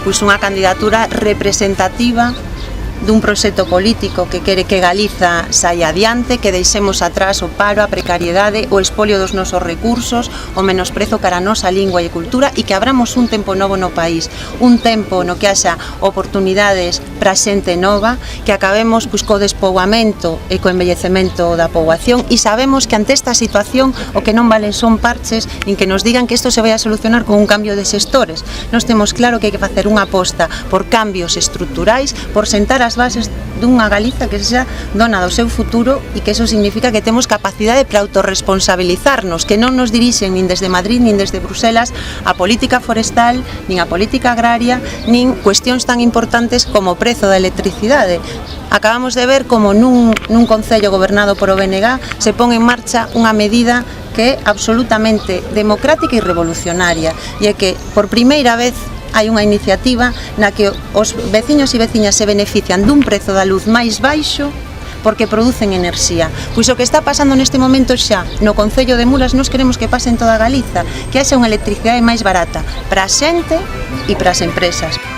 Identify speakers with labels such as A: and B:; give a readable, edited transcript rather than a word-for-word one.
A: pois unha candidatura representativa dun proxecto político que quere que Galiza saia adiante, que deixemos atrás o paro, a precariedade, o expolio dos nosos recursos, o menosprezo cara a nosa lingua e cultura e que abramos un tempo novo no país, un tempo no que haxa oportunidades para xente nova, que acabemos pois, co despoboamento e co envellecemento da poboación e sabemos que ante esta situación o que non valen son parches nin que nos digan que isto se vai a solucionar con un cambio de xestores. Nós temos claro que hai que facer unha aposta por cambios estruturais, por sentar as bases dunha Galiza que sexa dona do seu futuro e que eso significa que temos capacidade para autorresponsabilizarnos, que non nos dirixen nin desde Madrid nin desde Bruselas a política forestal, nin a política agraria, nin cuestións tan importantes como o prezo da electricidade. Acabamos de ver como nun concello gobernado por o BNG se pon en marcha unha medida que é absolutamente democrática e revolucionaria e é que por primeira vez hai unha iniciativa na que os veciños e veciñas se benefician dun prezo da luz máis baixo porque producen enerxía. Pois o que está pasando neste momento xa no Concello de Mulas nos queremos que pase en toda Galiza, que haxa unha electricidade máis barata para a xente e para as empresas.